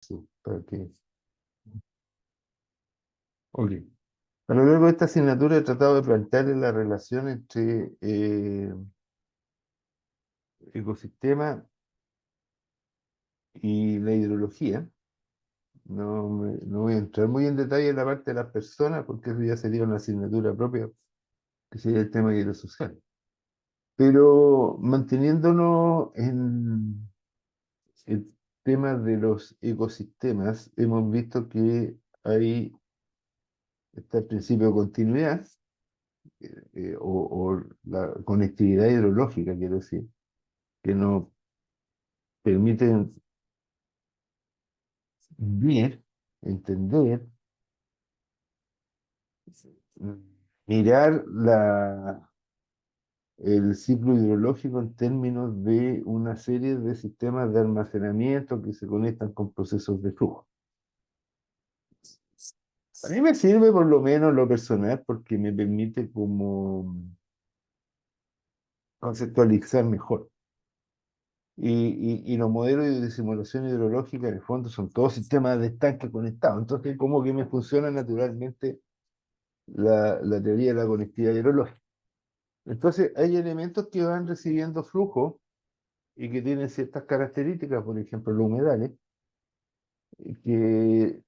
Sí, para que... Ok. A lo largo de esta asignatura he tratado de plantear la relación entre ecosistema y la hidrología. No voy a entrar muy en detalle en la parte de las personas, porque eso ya sería una asignatura propia, que sería el tema hidrosocial. Pero manteniéndonos en el tema de los ecosistemas, hemos visto que hay está el principio de continuidad, o la conectividad hidrológica, quiero decir, que nos permite ver, entender, mirar el ciclo hidrológico en términos de una serie de sistemas de almacenamiento que se conectan con procesos de flujo. A mí me sirve por lo menos lo personal porque me permite como conceptualizar mejor. Y los modelos de simulación hidrológica en el fondo son todos sistemas de estanque conectados. Entonces, como que me funciona naturalmente la teoría de la conectividad hidrológica. Entonces, hay elementos que van recibiendo flujo y que tienen ciertas características, por ejemplo, los humedales, que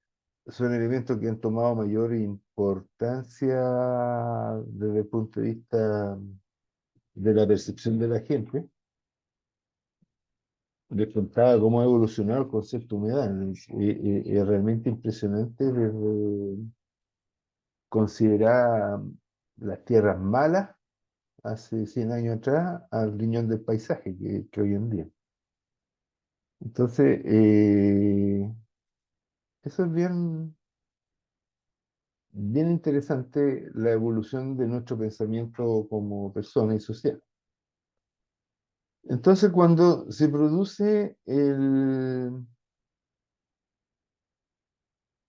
son elementos que han tomado mayor importancia desde el punto de vista de la percepción de la gente. Les contaba cómo ha evolucionado el concepto de humedad. Es realmente impresionante desde considerar las tierras malas hace 100 años atrás al riñón del paisaje que hoy en día. Entonces, eso es bien interesante la evolución de nuestro pensamiento como persona y social. Entonces, cuando se produce el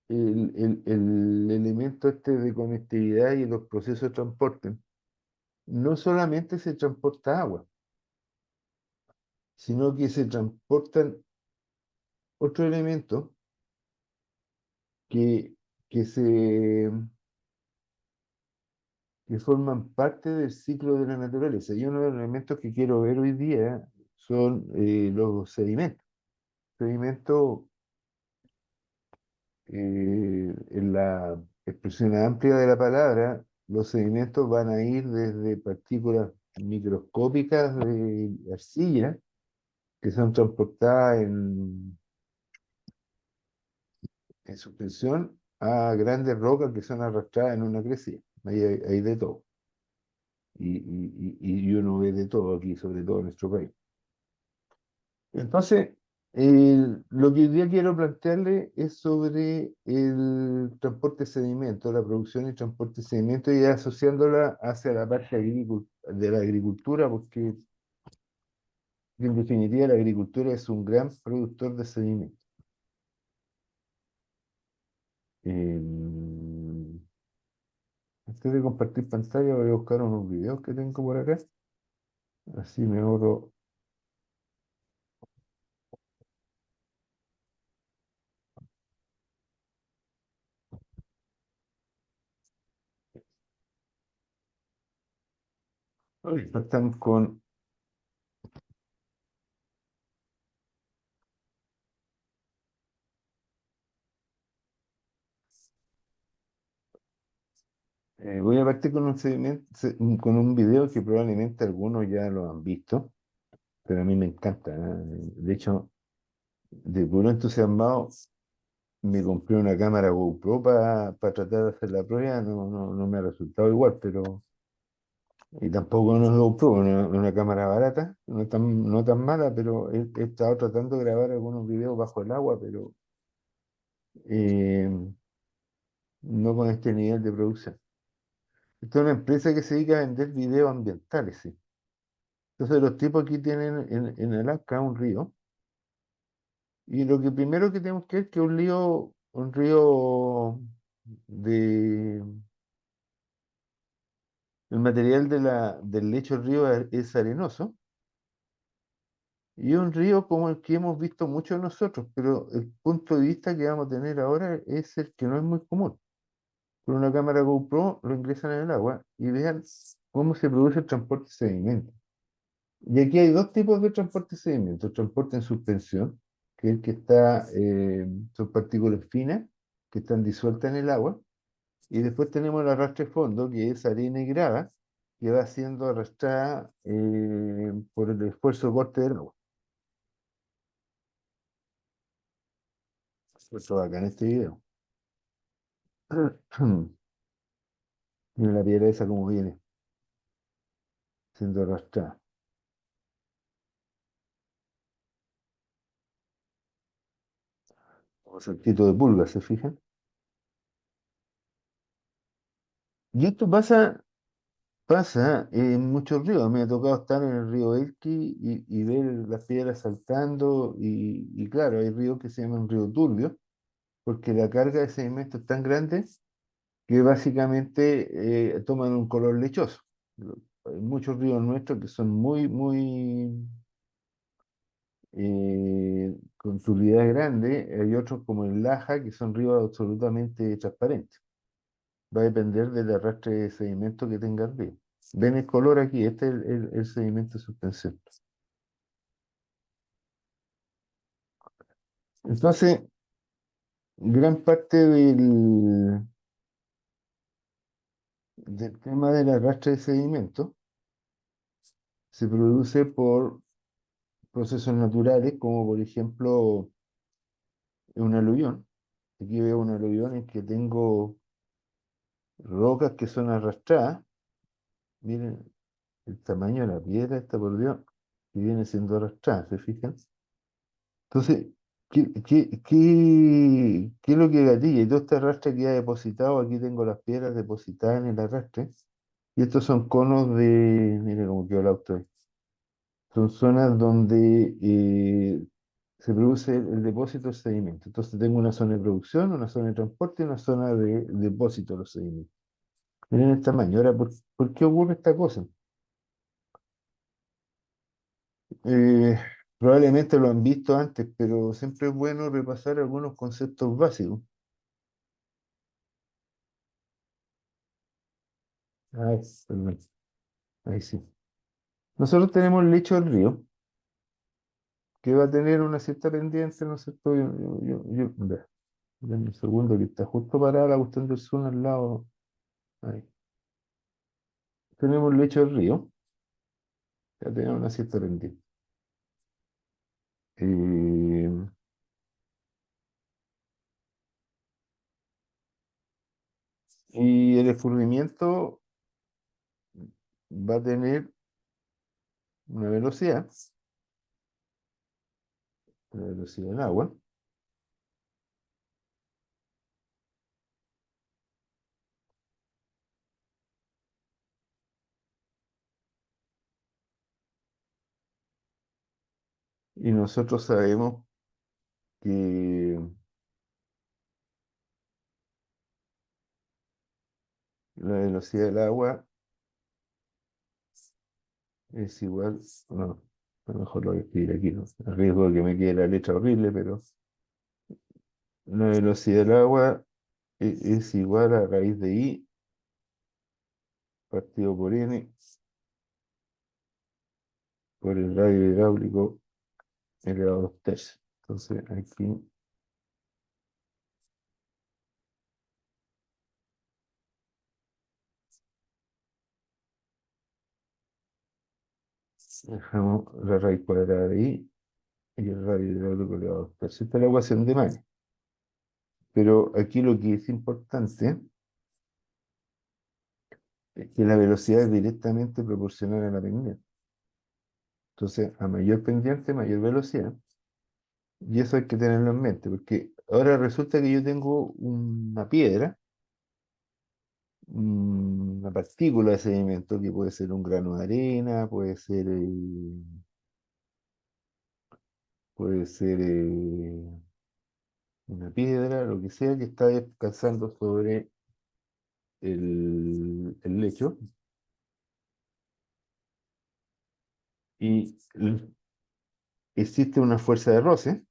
elemento este de conectividad y los procesos de transporte, no solamente se transporta agua, sino que se transportan otros elementos que, que, se, que forman parte del ciclo de la naturaleza. Y uno de los elementos que quiero ver hoy día son los sedimentos. Sedimentos, en la expresión amplia de la palabra, los sedimentos van a ir desde partículas microscópicas de arcilla que son transportadas en suspensión a grandes rocas que son arrastradas en una crecida. Ahí hay de todo. Y uno ve de todo aquí, sobre todo en nuestro país. Entonces, lo que hoy día quiero plantearle es sobre el transporte de sedimentos, la producción y transporte de sedimentos, y asociándola hacia la parte de la agricultura, porque en definitiva la agricultura es un gran productor de sedimentos. Antes de compartir pantalla voy a buscar unos videos que tengo por acá, así me ahorro. Ahorita estamos con... voy a partir con con un video que probablemente algunos ya lo han visto, pero a mí me encanta, ¿eh? De hecho, de puro entusiasmado, me compré una cámara GoPro para tratar de hacer la prueba. No me ha resultado igual, pero... Y tampoco no es GoPro, una cámara barata, no tan mala, pero he estado tratando de grabar algunos videos bajo el agua, pero eh, no con este nivel de producción. Esta es una empresa que se dedica a vender videos ambientales, sí. Entonces los tipos aquí tienen en Alaska un río, y lo que primero que tenemos que ver es que un río de... El material del lecho del río es arenoso, Y un río como el que hemos visto muchos de nosotros, pero el punto de vista que vamos a tener ahora es el que no es muy común. Con una cámara GoPro lo ingresan en el agua y vean cómo se produce el transporte de sedimento. Y aquí hay dos tipos de transporte de sedimento. El transporte en suspensión, que es el que está, son partículas finas que están disueltas en el agua. Y después tenemos el arrastre de fondo, que es arena y grava, que va siendo arrastrada por el esfuerzo de corte del agua. Esto va acá en este video. Mira la piedra esa como viene siendo arrastrada. Como saltito de pulga, ¿se fijan? Y esto pasa en muchos ríos. Me ha tocado estar en el río Elqui y ver las piedras saltando. Y claro, hay ríos que se llaman río turbio, porque la carga de sedimento es tan grande que básicamente toman un color lechoso. Hay muchos ríos nuestros que son muy con turbidez grande. Hay otros como el Laja que son ríos absolutamente transparentes. Va a depender del arrastre de sedimento que tenga el río. Ven el color aquí, este es el sedimento de suspensión. Entonces, gran parte del tema del arrastre de sedimento se produce por procesos naturales, como por ejemplo un aluvión. Aquí veo un aluvión en que tengo rocas que son arrastradas. Miren el tamaño de la piedra, esta por Dios, que viene siendo arrastrada, ¿se fijan? Entonces, ¿qué es lo que gatilla? Y todo este arrastre que ha depositado, aquí tengo las piedras depositadas en el arrastre, y estos son conos de, mire cómo quedó el auto ahí. Son zonas donde se produce el depósito de sedimentos. Entonces tengo una zona de producción, una zona de transporte y una zona de depósito de los sedimentos. Miren el tamaño. Ahora, ¿por qué ocurre esta cosa? Eh, Probablemente lo han visto antes, pero siempre es bueno repasar algunos conceptos básicos. Ah, perdón. Ahí sí. Nosotros tenemos el lecho del río, que va a tener una cierta pendiente, ¿no es cierto? Vea, denme un segundo, que está justo parada la cuestión del sur al lado. Ahí. Tenemos el lecho del río, que va a tener una cierta pendiente. Eh, y el escurrimiento va a tener una velocidad, la velocidad del agua, y nosotros sabemos que la velocidad del agua es igual, no, a lo mejor lo voy a escribir aquí, ¿no? A riesgo de que me quede la letra horrible, pero la velocidad del agua es igual a raíz de I partido por N por el radio hidráulico elevado a 2 tercios. Entonces aquí dejamos la raíz cuadrada de I y el radio hidráulico elevado a 2 tercios. Esta es la ecuación de Mayer. Pero aquí lo que es importante es que la velocidad es directamente proporcional a la pendiente. Entonces, a mayor pendiente, mayor velocidad. Y eso hay que tenerlo en mente, porque ahora resulta que yo tengo una piedra, una partícula de sedimento, que puede ser un grano de arena, puede ser una piedra, lo que sea, que está descansando sobre el lecho. Y existe una fuerza de roce,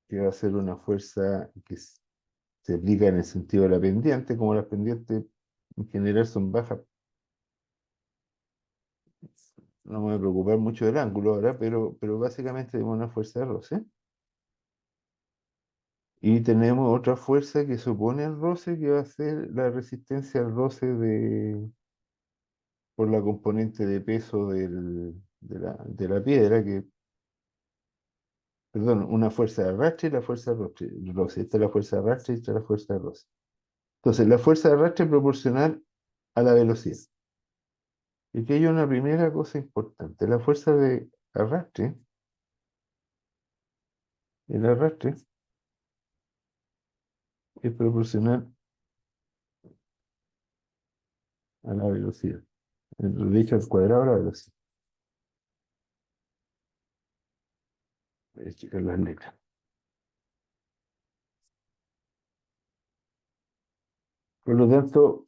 que va a ser una fuerza que se aplica en el sentido de la pendiente, como las pendientes en general son bajas. No me voy a preocupar mucho del ángulo ahora, pero básicamente tenemos una fuerza de roce. Y tenemos otra fuerza que se opone al roce, que va a ser la resistencia al roce por la componente de peso de la piedra, perdón, una fuerza de arrastre y la fuerza de roce. Esta es la fuerza de arrastre y esta es la fuerza de roce. Entonces, la fuerza de arrastre es proporcional a la velocidad. Y aquí hay una primera cosa importante. La fuerza de arrastre, el arrastre es proporcional a la velocidad. De hecho, al cuadrado de la velocidad. Voy a checar las letras. Por lo tanto,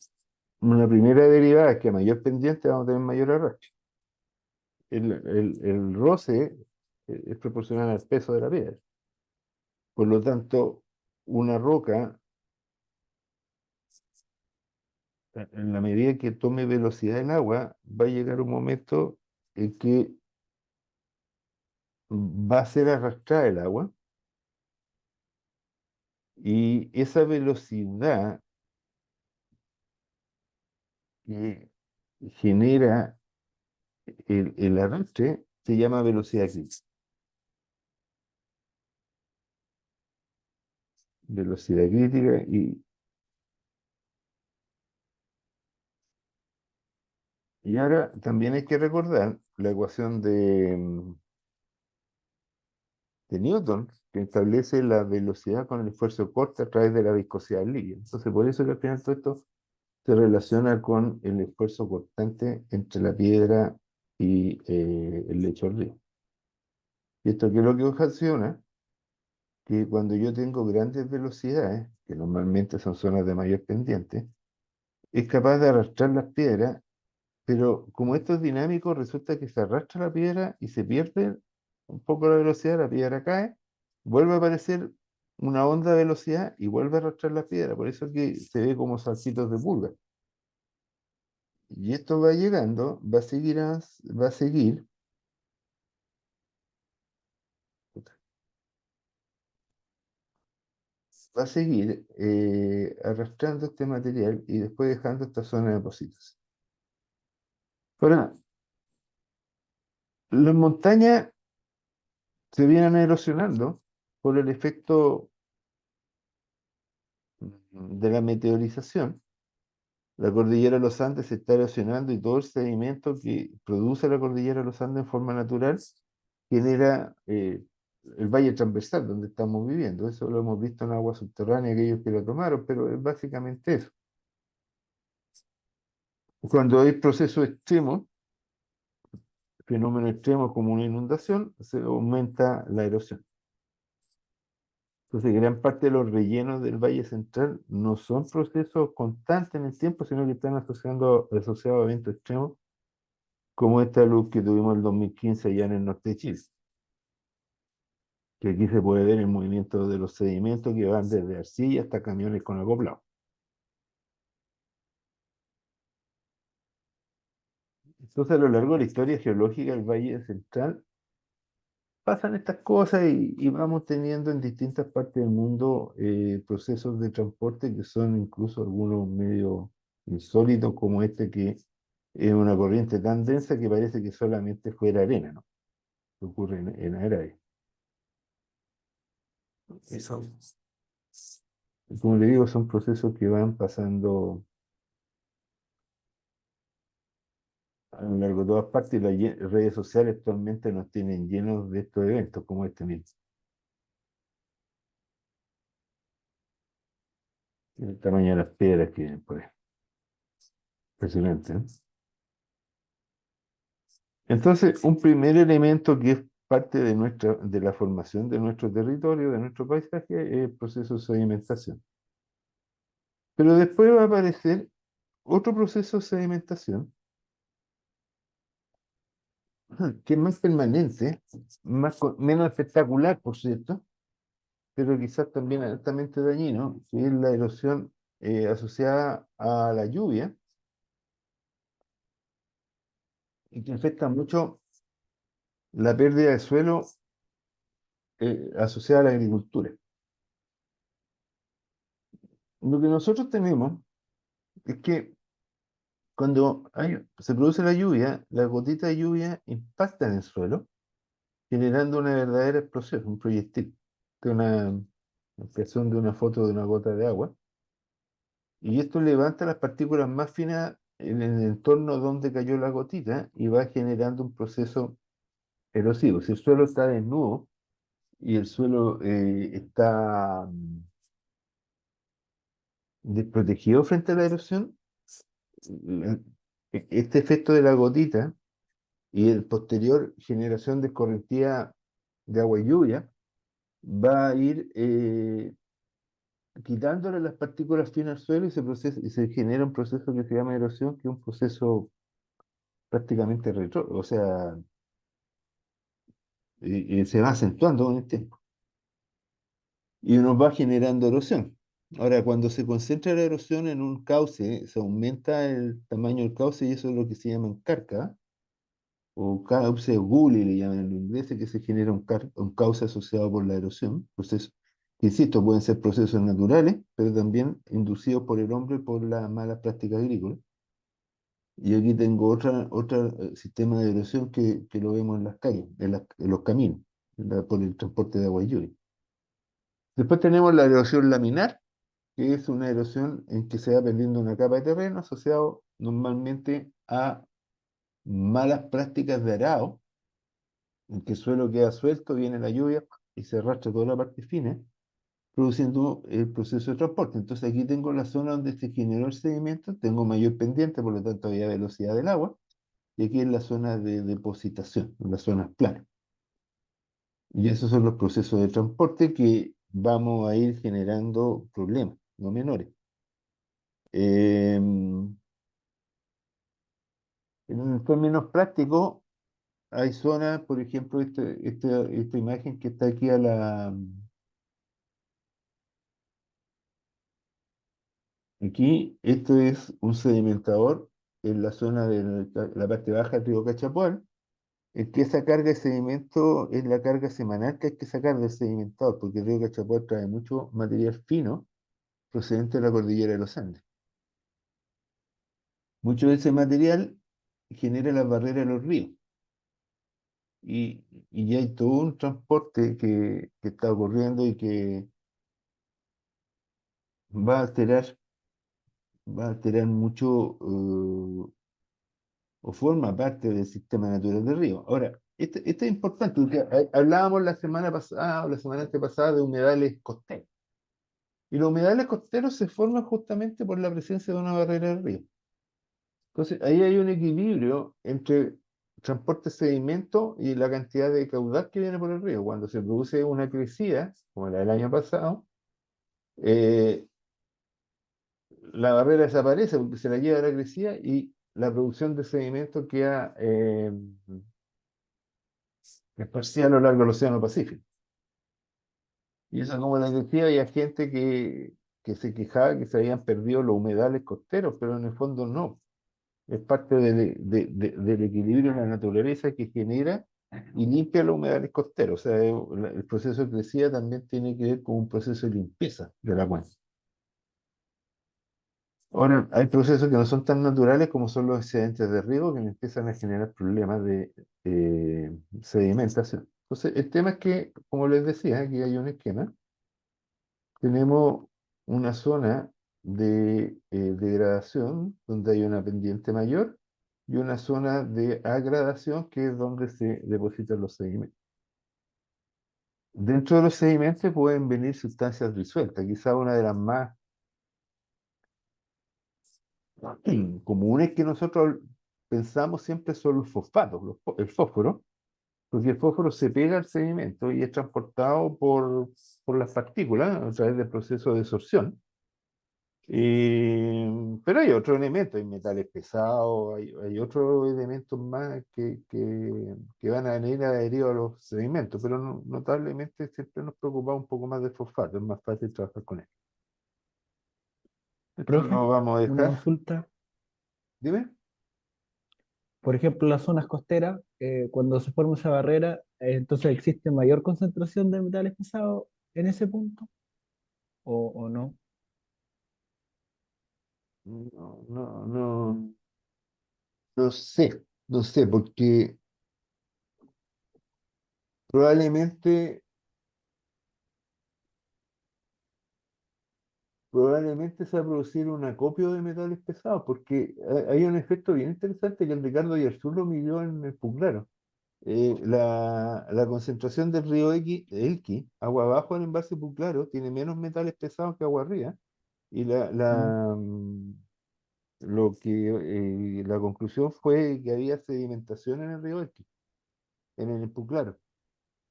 una primera derivada es que a mayor pendiente vamos a tener mayor arrastre. El roce es proporcional al peso de la piedra. Por lo tanto, una roca, en la medida que tome velocidad en agua, va a llegar un momento en que va a ser arrastrada el agua y esa velocidad que genera el arrastre se llama velocidad crítica. Velocidad crítica y ahora también hay que recordar la ecuación de Newton, que establece la velocidad con el esfuerzo corto a través de la viscosidad del líquido. Entonces, por eso que al final todo esto se relaciona con el esfuerzo cortante entre la piedra y el lecho del río. Y esto que es lo que ocasiona que cuando yo tengo grandes velocidades, que normalmente son zonas de mayor pendiente, es capaz de arrastrar las piedras, pero como esto es dinámico, resulta que se arrastra la piedra y se pierde un poco la velocidad, la piedra cae, vuelve a aparecer una onda de velocidad y vuelve a arrastrar la piedra. Por eso es que se ve como salsitos de pulga. Y esto va llegando, va a seguir arrastrando este material y después dejando esta zona de depositos. Ahora, las montañas se vienen erosionando por el efecto de la meteorización. La cordillera de los Andes se está erosionando y todo el sedimento que produce la cordillera de los Andes en forma natural genera el valle transversal donde estamos viviendo. Eso lo hemos visto en agua subterránea, aquellos que lo tomaron, pero es básicamente eso. Cuando hay procesos extremos, fenómenos extremos como una inundación, se aumenta la erosión. Entonces, gran parte de los rellenos del Valle Central no son procesos constantes en el tiempo, sino que están asociados a eventos extremos, como esta luz que tuvimos el 2015 allá en el norte de Chile, que aquí se puede ver el movimiento de los sedimentos que van desde arcilla hasta camiones con acoplado. Entonces, a lo largo de la historia geológica del Valle Central, pasan estas cosas y vamos teniendo en distintas partes del mundo procesos de transporte que son incluso algunos medio insólitos, como este que es una corriente tan densa que parece que solamente fuera arena, ¿no? Que ocurre en Arabia. Eso, como le digo, son procesos que van pasando a lo largo de todas partes y las redes sociales actualmente nos tienen llenos de estos eventos como este mismo. El tamaño de las piedras que vienen por ahí. Impresionante, ¿eh? Entonces, un primer elemento que es parte de la formación de nuestro territorio, de nuestro paisaje, es el proceso de sedimentación. Pero después va a aparecer otro proceso de sedimentación que es más permanente, menos espectacular, por cierto, pero quizás también altamente dañino, que es la erosión asociada a la lluvia y que afecta mucho la pérdida de suelo asociada a la agricultura. Lo que nosotros tenemos es que cuando se produce la lluvia, las gotitas de lluvia impactan el suelo, generando una verdadera explosión, un proyectil, de una ampliación de una foto de una gota de agua. Y esto levanta las partículas más finas en el entorno donde cayó la gotita y va generando un proceso erosivo. Si el suelo está desnudo y el suelo está desprotegido frente a la erosión, el- este efecto de la gotita y el posterior generación de escorrentía de agua y lluvia va a ir quitándole las partículas finas al suelo y se genera un proceso que se llama erosión, que es un proceso prácticamente retro, o sea, se va acentuando con el tiempo y nos va generando erosión. Ahora, cuando se concentra la erosión en un cauce, se aumenta el tamaño del cauce y eso es lo que se llama encárcada, o cauce gully le llaman en los ingleses, que se genera un cauce asociado por la erosión. Proceso, que insisto, pueden ser procesos naturales, pero también inducidos por el hombre por las malas prácticas agrícolas. Y aquí tengo otra sistema de erosión que lo vemos en las calles, en los caminos, por el transporte de agua y lluvia. Después tenemos la erosión laminar, que es una erosión en que se va perdiendo una capa de terreno asociado normalmente a malas prácticas de arado, en que el suelo queda suelto, viene la lluvia y se arrastra toda la parte fina, produciendo el proceso de transporte. Entonces aquí tengo la zona donde se generó el sedimento, tengo mayor pendiente, por lo tanto había velocidad del agua, y aquí es la zona de depositación, las zonas planas. Y esos son los procesos de transporte que vamos a ir generando problemas, no menores. En términos prácticos, hay zonas, por ejemplo, esta imagen que está aquí aquí, esto es un sedimentador en la zona de la parte baja del río Cachapual, en que esa carga de sedimento es la carga semanal que hay que sacar del sedimentador, porque el río Cachapual trae mucho material fino procedente de la cordillera de los Andes. Mucho de ese material genera las barreras de los ríos. Y ya hay todo un transporte que está ocurriendo y que va a alterar, va a alterar mucho o forma parte del sistema natural del río. Ahora, esto es importante, porque hablábamos la semana pasada o la semana antepasada de humedales costeros. Y los humedales costeros se forman justamente por la presencia de una barrera del río. Entonces, ahí hay un equilibrio entre transporte de sedimento y la cantidad de caudal que viene por el río. Cuando se produce una crecida, como la del año pasado, eh, la barrera desaparece porque se la lleva la crecida y la producción de sedimento queda esparcida a lo largo del Océano Pacífico. Y eso, como les decía, había gente que se quejaba que se habían perdido los humedales costeros, pero en el fondo no. Es parte del equilibrio en la naturaleza que genera y limpia los humedales costeros. O sea, el proceso de crecida también tiene que ver con un proceso de limpieza de la cuenca. Ahora, hay procesos que no son tan naturales como son los excedentes de riego que me empiezan a generar problemas de sedimentación. Entonces, el tema es que, como les decía, aquí hay un esquema. Tenemos una zona de degradación donde hay una pendiente mayor y una zona de agradación que es donde se depositan los sedimentos. Dentro de los sedimentos pueden venir sustancias disueltas. Quizá una de las más comunes que nosotros pensamos siempre son los fosfatos, el fósforo, porque el fósforo se pega al sedimento y es transportado por las partículas a través del proceso de sorción. Pero hay otros elementos, hay metales pesados, hay otros elementos más que van a venir adheridos a los sedimentos, pero notablemente siempre nos preocupa un poco más de fosfato, es más fácil trabajar con él. Esto Profe, lo vamos a una dejar. consulta. Dime. Por ejemplo, las zonas costeras, cuando se forma esa barrera, entonces existe mayor concentración de metales pesados en ese punto, o no? No, no, no, no sé, no sé, porque probablemente, probablemente se va a producir un acopio de metales pesados, porque hay un efecto bien interesante que el Ricardo Yarzur lo midió en el Puclaro. La concentración del río Elqui, agua abajo del embalse Puclaro, tiene menos metales pesados que agua arriba, y Mm, la conclusión fue que había sedimentación en el río Elqui, en el Puclaro.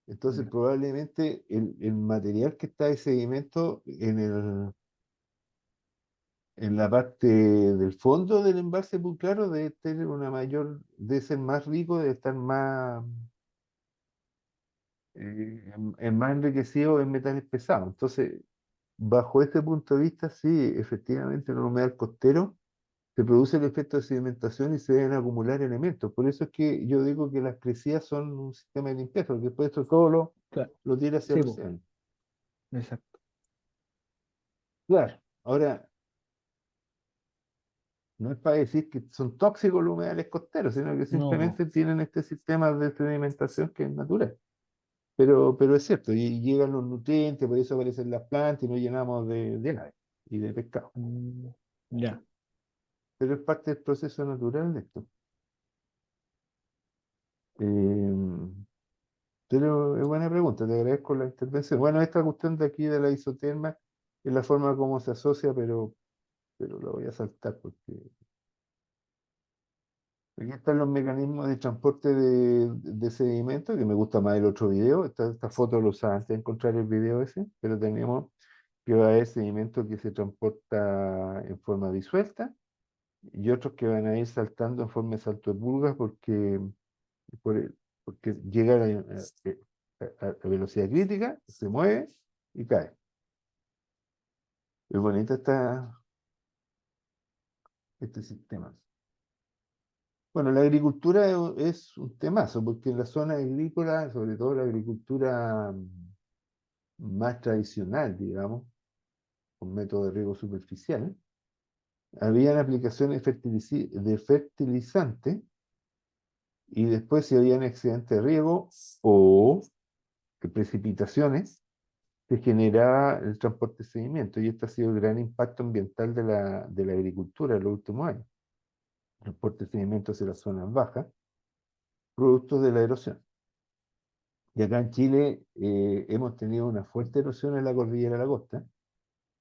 Entonces, ya, probablemente el material que está de sedimento en la parte del fondo del embalse Puclaro debe tener una mayor, debe ser más rico, debe estar más, más enriquecido en metales pesados. Entonces, bajo este punto de vista, sí, efectivamente, en el humedal costero se produce el efecto de sedimentación y se deben acumular elementos. Por eso es que yo digo que las crecidas son un sistema de limpieza, porque después esto todo claro, lo tira hacia sí, el po, océano. exacto. Claro. Ahora, no es para decir que son tóxicos los humedales costeros, sino que No, po, simplemente tienen este sistema de sedimentación que es natural. Pero es cierto, y llegan los nutrientes, por eso aparecen las plantas y nos llenamos de aves y de pescado. mm, ya. Pero es parte del proceso natural de esto. Eh, pero es buena pregunta, te agradezco la intervención. Bueno, esta cuestión de aquí de la isoterma es la forma como se asocia, pero lo voy a saltar porque aquí están los mecanismos de transporte de sedimento, que me gusta más el otro video. Esta foto lo usaba antes de encontrar el video ese, pero tenemos que va a haber sedimento que se transporta en forma disuelta y otros que van a ir saltando en forma de salto de pulgas por el- porque llega a velocidad crítica, se mueve y cae. Es bonito este sistema. Bueno, la agricultura es un temazo, porque en la zona agrícola, sobre todo la agricultura más tradicional, digamos, con método de riego superficial, habían aplicaciones de fertilizante y después si habían accidente de riego o precipitaciones, se generaba el transporte de sedimento y este ha sido el gran impacto ambiental de la agricultura en los últimos años. Transporte de sedimento hacia las zonas bajas, producto de la erosión. Y acá en Chile hemos tenido una fuerte erosión en la cordillera de la costa,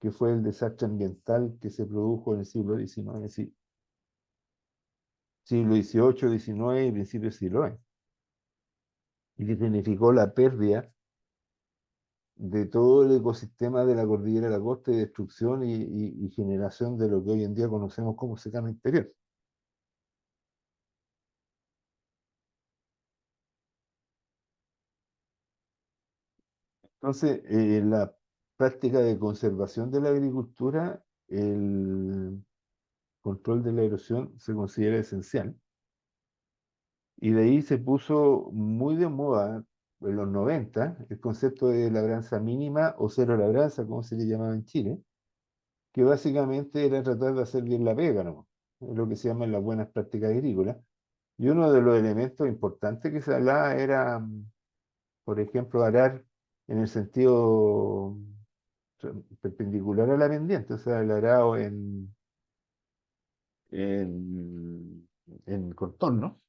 que fue el desastre ambiental que se produjo en el siglo XIX, sí, siglo XVIII, XIX y principios del siglo XX, y que significó la pérdida de todo el ecosistema de la cordillera de la costa y destrucción y generación de lo que hoy en día conocemos como secano interior. Entonces, la práctica de conservación de la agricultura, el control de la erosión se considera esencial. Y de ahí se puso muy de moda en los 90 el concepto de labranza mínima o cero labranza, como se le llamaba en Chile, que básicamente era tratar de hacer bien la pega, ¿no? Es lo que se llaman las buenas prácticas agrícolas. Y uno de los elementos importantes que se hablaba era, por ejemplo, arar en el sentido perpendicular a la pendiente, o sea, el arado en contorno,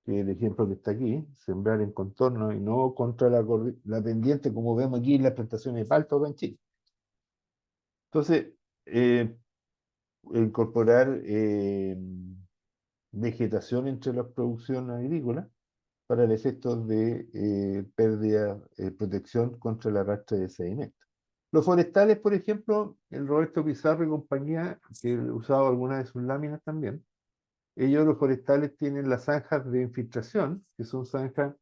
que es el ejemplo que está aquí, sembrar en contorno y no contra la pendiente, como vemos aquí en las plantaciones de palta acá en Chile. Entonces, eh, incorporar vegetación entre las producciones agrícolas para el efecto de pérdida, protección contra el arrastre de sedimentos. Los forestales, por ejemplo, el Roberto Pizarro y compañía, que he usado algunas de sus láminas también, ellos los forestales tienen las zanjas de infiltración, que son zanjas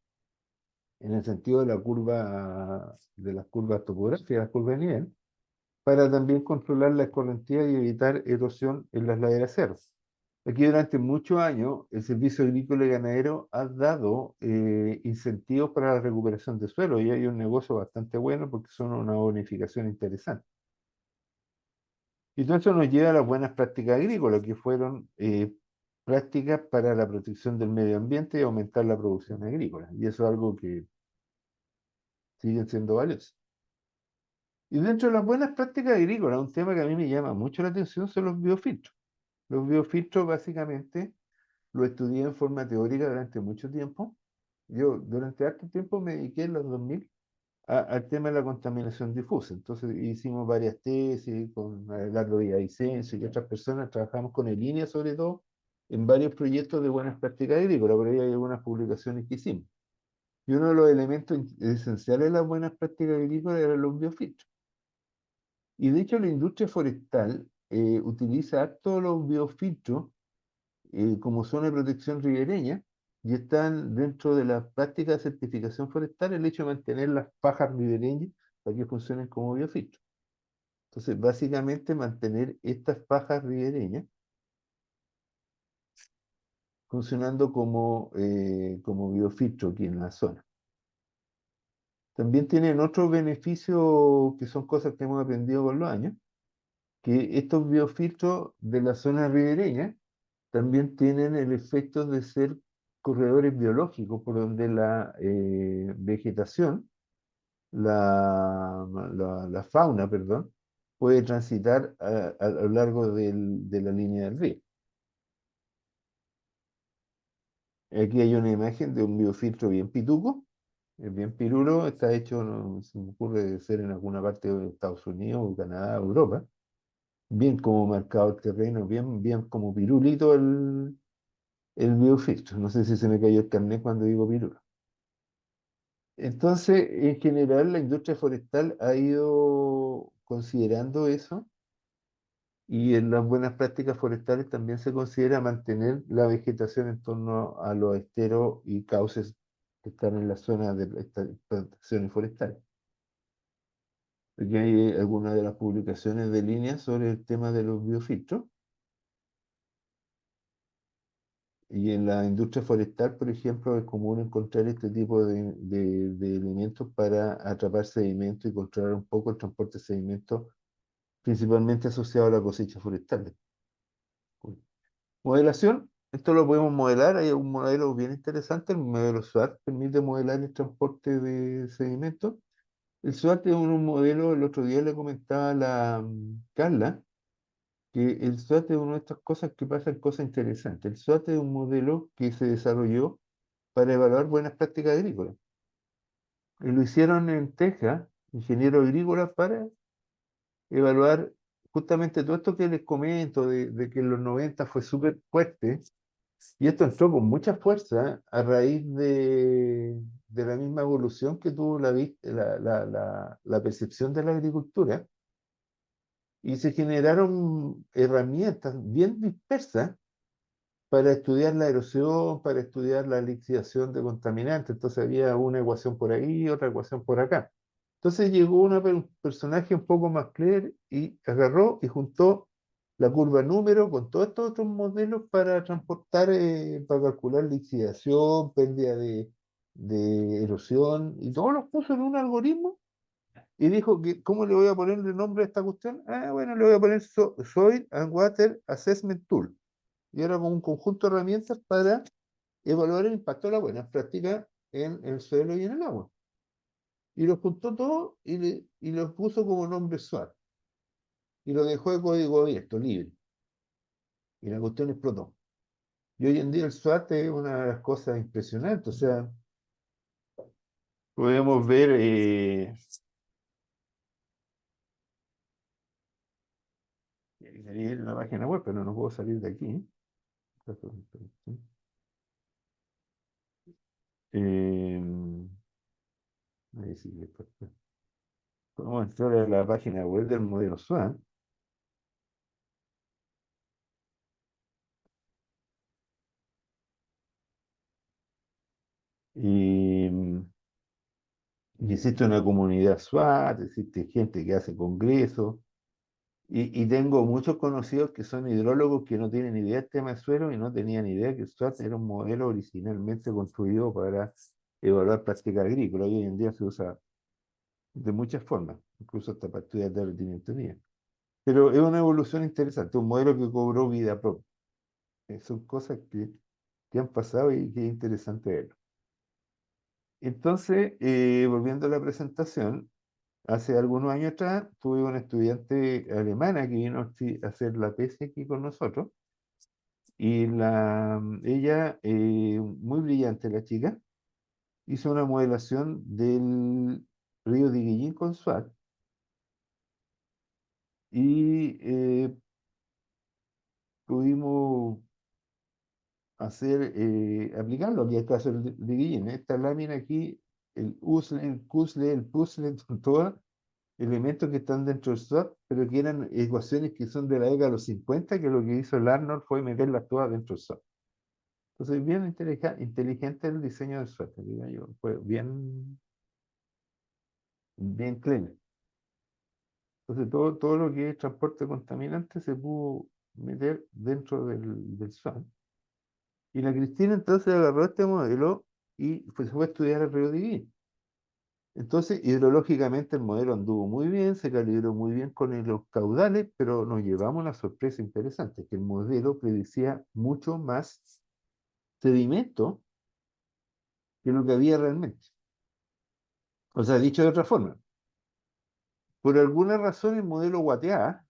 en el sentido de la curva, de las curvas topográficas, las curvas de nivel, para también controlar la escorrentía y evitar erosión en las laderas cerros. Aquí durante muchos años el Servicio Agrícola y Ganadero ha dado incentivos para la recuperación de suelo y hay un negocio bastante bueno porque son una bonificación interesante. Y todo eso nos lleva a las buenas prácticas agrícolas, que fueron prácticas para la protección del medio ambiente y aumentar la producción agrícola. Y eso es algo que sigue siendo valioso. Y dentro de las buenas prácticas agrícolas, un tema que a mí me llama mucho la atención son los biofiltros. Los biofiltros básicamente lo estudié en forma teórica durante mucho tiempo. Yo durante harto tiempo me dediqué en los 2000 al tema de la contaminación difusa. Entonces hicimos varias tesis con Abelardo Villavicencio y otras personas, trabajamos con el INEA sobre todo en varios proyectos de buenas prácticas agrícolas, por ahí hay algunas publicaciones que hicimos. Y uno de los elementos esenciales de las buenas prácticas agrícolas eran los biofiltros. Y de hecho la industria forestal utiliza todos los biofiltros como zona de protección ribereña y están dentro de la práctica de certificación forestal el hecho de mantener las fajas ribereñas para que funcionen como biofiltros. Entonces, básicamente mantener estas fajas ribereñas funcionando como biofiltro aquí en la zona. También tienen otros beneficios que son cosas que hemos aprendido con los años, que estos biofiltros de la zona ribereña también tienen el efecto de ser corredores biológicos por donde la vegetación, la fauna, perdón, puede transitar a lo largo de la línea del río. Aquí hay una imagen de un biofiltro bien pituco, es bien pirulo, está hecho, no, se me ocurre de ser en alguna parte de Estados Unidos, o Canadá, Europa, bien como marcado el terreno, bien como pirulito el biofiltro. No sé si se me cayó el carnet cuando digo pirulo. Entonces, en general, la industria forestal ha ido considerando eso y en las buenas prácticas forestales también se considera mantener la vegetación en torno a los esteros y cauces que están en la zona de estas plantaciones forestales. Aquí hay algunas de las publicaciones de línea sobre el tema de los biofiltros. Y en la industria forestal, por ejemplo, es común encontrar este tipo de elementos para atrapar sedimentos y controlar un poco el transporte de sedimentos, principalmente asociado a la cosecha forestal. Modelación, esto lo podemos modelar, hay un modelo bien interesante, el modelo SWAT permite modelar el transporte de sedimentos. El SWAT es un modelo, el otro día le comentaba a la Carla, que el SWAT es una de estas cosas que pasan cosas interesantes. El SWAT es un modelo que se desarrolló para evaluar buenas prácticas agrícolas. Y lo hicieron en Texas, ingenieros agrícolas, para evaluar justamente todo esto que les comento, de que en los 90 fue súper fuerte, y esto entró con mucha fuerza a raíz de la misma evolución que tuvo la percepción de la agricultura, y se generaron herramientas bien dispersas para estudiar la erosión, para estudiar la lixiviación de contaminantes. Entonces había una ecuación por ahí, otra ecuación por acá. Entonces llegó un personaje un poco más clever y agarró y juntó la curva número con todos estos otros modelos para transportar, para calcular lixiviación, pérdida de erosión, y todos los puso en un algoritmo y dijo que, ¿cómo le voy a poner el nombre a esta cuestión? Ah, bueno, le voy a poner Soil and Water Assessment Tool. Y era como un conjunto de herramientas para evaluar el impacto de la buena práctica en el suelo y en el agua. Y lo juntó todo y lo puso como nombre SWAT. Y lo dejó de código abierto, libre. Y la cuestión explotó. Y hoy en día el SWAT es una de las cosas impresionantes. O sea, podemos ver, salir en la página web, pero no puedo salir de aquí. Eh, ahí sí, Podemos entrar a la página web del modelo SWAT y, y existe una comunidad SWAT, existe gente que hace congresos. Y tengo muchos conocidos que son hidrólogos que no tienen idea del tema de suelo y no tenían idea que el SWAT era un modelo originalmente construido para evaluar práctica agrícola. Y hoy en día se usa de muchas formas, incluso hasta para estudiar de rendimiento mía. Pero es una evolución interesante, un modelo que cobró vida propia. Son cosas que han pasado y que es interesante verlo. Entonces, volviendo a la presentación, hace algunos años atrás tuve una estudiante alemana que vino a hacer la tesis aquí con nosotros y ella, muy brillante la chica, hizo una modelación del río Diguillín con SWAT y pudimos aplicarlo aquí al caso del Diguillín. Esta lámina aquí, el USLE, el CUSLE, el PUZLE, son todos elementos que están dentro del SWAT, pero que eran ecuaciones que son de la década de los 50, que lo que hizo el Arnold fue meterlas todas dentro del SWAT. Entonces, bien inteligente el diseño del SWAT, diría yo. Fue bien clean. Entonces, todo lo que es transporte contaminante se pudo meter dentro del SWAT. Y la Cristina entonces agarró este modelo y pues, se fue a estudiar el río Diguí. Entonces, hidrológicamente el modelo anduvo muy bien, se calibró muy bien con los caudales, pero nos llevamos una sorpresa interesante, que el modelo predecía mucho más sedimento que lo que había realmente. O sea, dicho de otra forma, por alguna razón el modelo guateaba,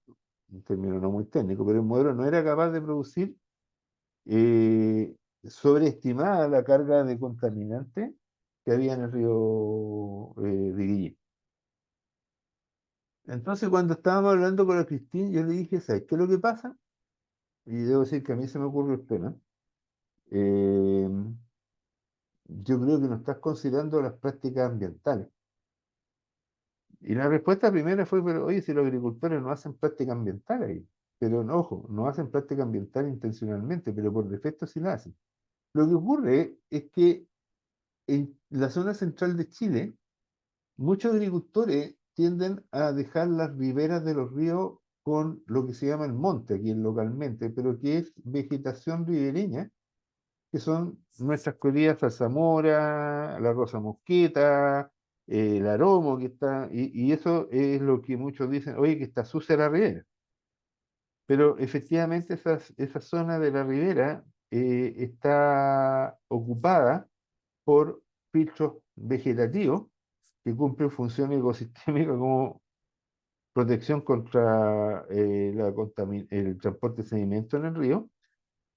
un término no muy técnico, pero el modelo no era capaz de producir, sobreestimada la carga de contaminante que había en el río de Guillín. Entonces, cuando estábamos hablando con la Cristina, yo le dije, ¿sabes qué es lo que pasa? Y debo decir que a mí se me ocurre el tema. eh, yo creo que no estás considerando las prácticas ambientales. Y la respuesta primera fue, pero oye, si los agricultores no hacen práctica ambiental ahí, pero no, ojo, no hacen práctica ambiental intencionalmente, pero por defecto sí la hacen. Lo que ocurre es que en la zona central de Chile, muchos agricultores tienden a dejar las riberas de los ríos con lo que se llama el monte aquí localmente, pero que es vegetación ribereña, que son nuestras queridas zarzamora, la rosa mosqueta, el aromo que está, y eso es lo que muchos dicen, oye, que está sucia la ribera. Pero efectivamente esa zona de la ribera está ocupada por filtros vegetativos que cumplen funciones ecosistémicas como protección contra el transporte de sedimentos en el río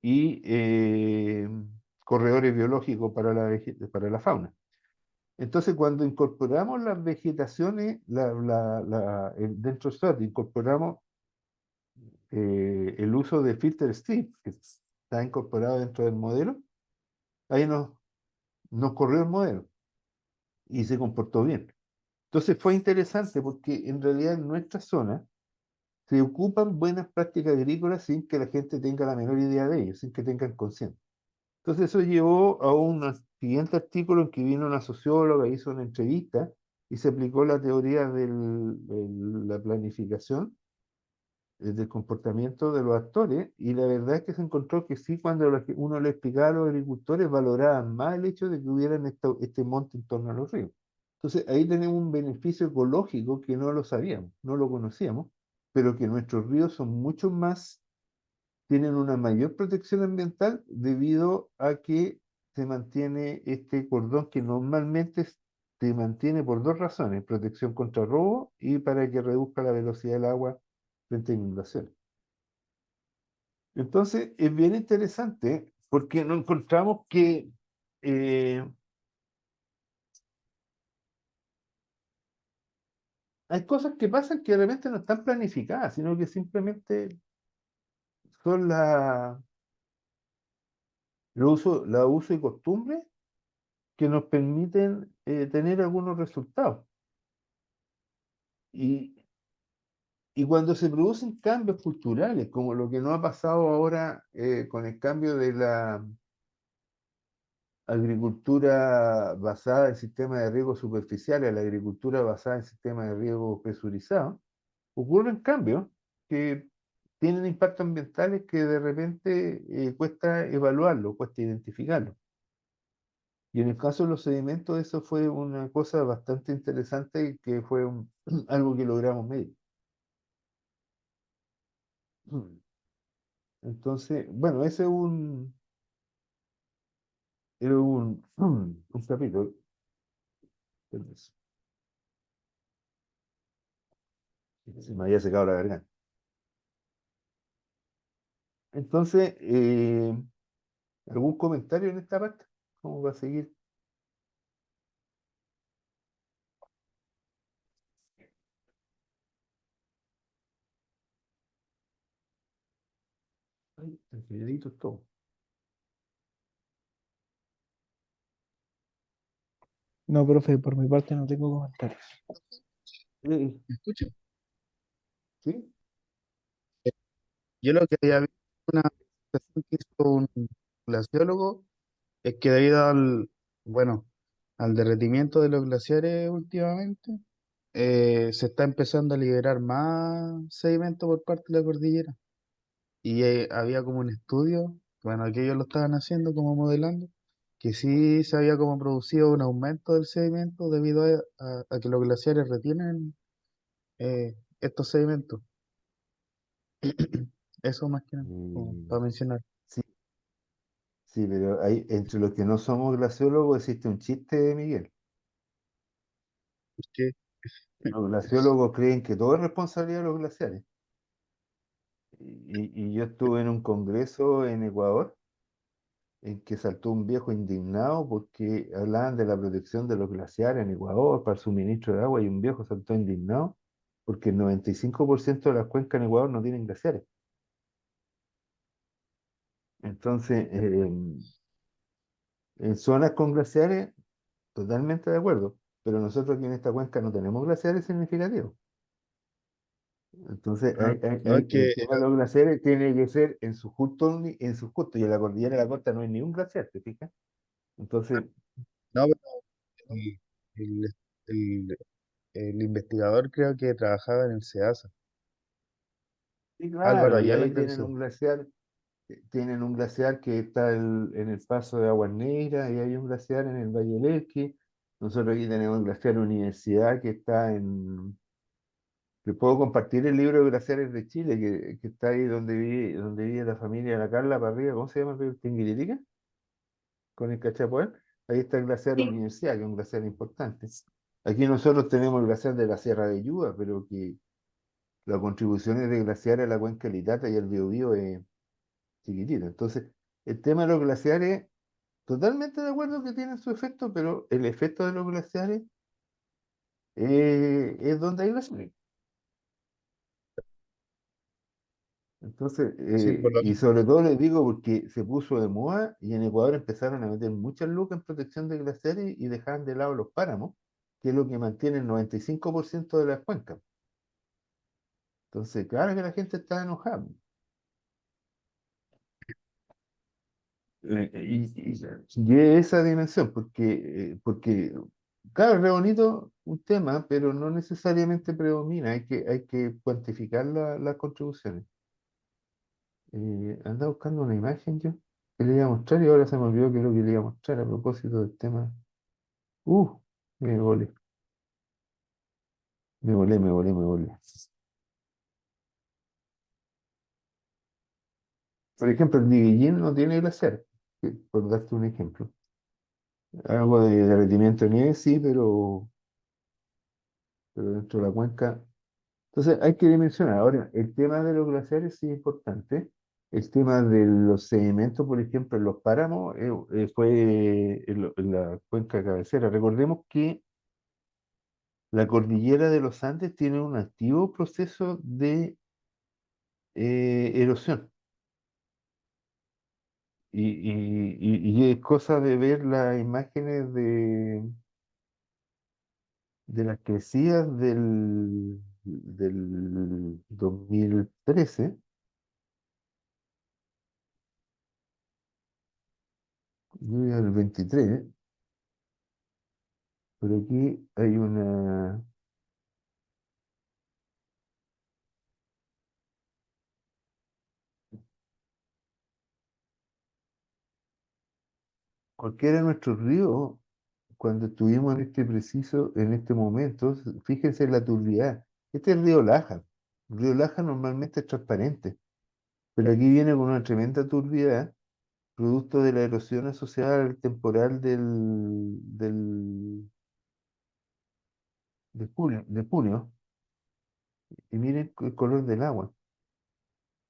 y corredores biológicos para para la fauna. Entonces, cuando incorporamos las vegetaciones, dentro de SWAT, incorporamos el uso de filter strip, que está incorporado dentro del modelo, ahí nos corrió el modelo y se comportó bien. Entonces fue interesante porque en realidad en nuestra zona se ocupan buenas prácticas agrícolas sin que la gente tenga la menor idea de ello, sin que tengan conciencia. Entonces eso llevó a un siguiente artículo en que vino una socióloga, hizo una entrevista y se aplicó la teoría de la planificación del comportamiento de los actores y la verdad es que se encontró que sí, cuando uno le explicaba a los agricultores valoraban más el hecho de que hubieran este monte en torno a los ríos. Entonces ahí tenemos un beneficio ecológico que no lo sabíamos, no lo conocíamos, pero que nuestros ríos son mucho más, tienen una mayor protección ambiental debido a que se mantiene este cordón que normalmente se mantiene por dos razones, protección contra robo y para que reduzca la velocidad del agua frente a inundaciones. Entonces es bien interesante porque nos encontramos que eh, hay cosas que pasan que realmente no están planificadas, sino que simplemente son la uso y costumbre que nos permiten tener algunos resultados. y, y cuando se producen cambios culturales, como lo que no ha pasado ahora con el cambio de la agricultura basada en sistemas de riego superficiales a la agricultura basada en sistemas de riego presurizado, ocurren cambios que tienen impactos ambientales que de repente cuesta evaluarlo, cuesta identificarlo. Y en el caso de los sedimentos, eso fue una cosa bastante interesante que fue algo que logramos medir. Entonces, bueno, ese es era un capítulo. Se me había secado la garganta. Entonces, ¿algún comentario en esta parte? ¿Cómo va a seguir? Ay, tan calladitos todos. No, profe, por mi parte no tengo comentarios. ¿Me escucha? ¿Sí? Yo lo que había visto una presentación que hizo un glaciólogo es que debido bueno, al derretimiento de los glaciares últimamente, se está empezando a liberar más sedimento por parte de la cordillera. Y había como un estudio, bueno, que ellos lo estaban haciendo como modelando, que sí se había como producido un aumento del sedimento debido a que los glaciares retienen estos sedimentos. Eso más que nada, como Mm, para mencionar. sí, sí, pero hay, entre los que no somos glaciólogos existe un chiste, Miguel. Que Los glaciólogos creen que todo es responsabilidad de los glaciares. Y yo estuve en un congreso en Ecuador en que saltó un viejo indignado porque hablaban de la protección de los glaciares en Ecuador para el suministro de agua y un viejo saltó indignado porque el 95% de las cuencas en Ecuador no tienen glaciares. Entonces, en zonas con glaciares, totalmente de acuerdo, pero nosotros aquí en esta cuenca no tenemos glaciares significativos. Entonces, no, no es el que tema de los glaciares tiene que ser en su justo, en su justo, y en la cordillera de la costa no hay ni un glaciar, ¿te fijas? Entonces, no, pero el, el- el- el investigador creo que trabajaba en el SEASA. sí, Álvaro claro, y Ayala ahí creo que se llama. tienen un glaciar que está en el paso de Aguas Negras, y hay un glaciar en el Valle del Elqui. Nosotros aquí tenemos un glaciar Universidad que está en... Te puedo compartir el libro de glaciares de Chile, que está ahí donde vive la familia de la Carla para arriba. ¿Cómo se llama el río Tinguiririca? Con el Cachapoal. Ahí está el glaciar Universidad, que es un glaciar importante. Aquí nosotros tenemos el glaciar de la Sierra de Yuba, pero que las contribuciones de glaciares a la cuenca del Itata y al Biobío es chiquitito. Entonces, el tema de los glaciares, totalmente de acuerdo que tienen su efecto, pero el efecto de los glaciares es donde hay glaciares. Entonces, Sí, por lo y mismo. sobre todo les digo porque se puso de moda y en Ecuador empezaron a meter muchas lucas en protección de glaciares y dejaban de lado los páramos, que es lo que mantiene el 95% de las cuencas. Entonces, claro que la gente está enojada. Y es esa dimensión, porque claro, es re bonito un tema, pero no necesariamente predomina, hay que cuantificar las contribuciones. Andaba buscando una imagen yo que le iba a mostrar y ahora se me olvidó que es lo que le iba a mostrar a propósito del tema. Uh, me volé, me volé. Por ejemplo, el Diguillín no tiene glaciar, por darte un ejemplo. Algo de derretimiento de nieve, sí, pero dentro de la cuenca. Entonces hay que dimensionar. Ahora, el tema de los glaciares sí es importante. El tema de los sedimentos, por ejemplo, en los páramos, fue en la cuenca cabecera. Recordemos que la cordillera de los Andes tiene un activo proceso de erosión. Y es cosa de ver las imágenes de las crecidas del 2013, yo voy al 23, pero aquí hay una, cualquiera de nuestros ríos, cuando estuvimos en este momento, fíjense en la turbidez. Este es el río Laja. El río Laja normalmente es transparente, pero aquí viene con una tremenda turbidez, producto de la erosión asociada al temporal de junio. Y miren el color del agua,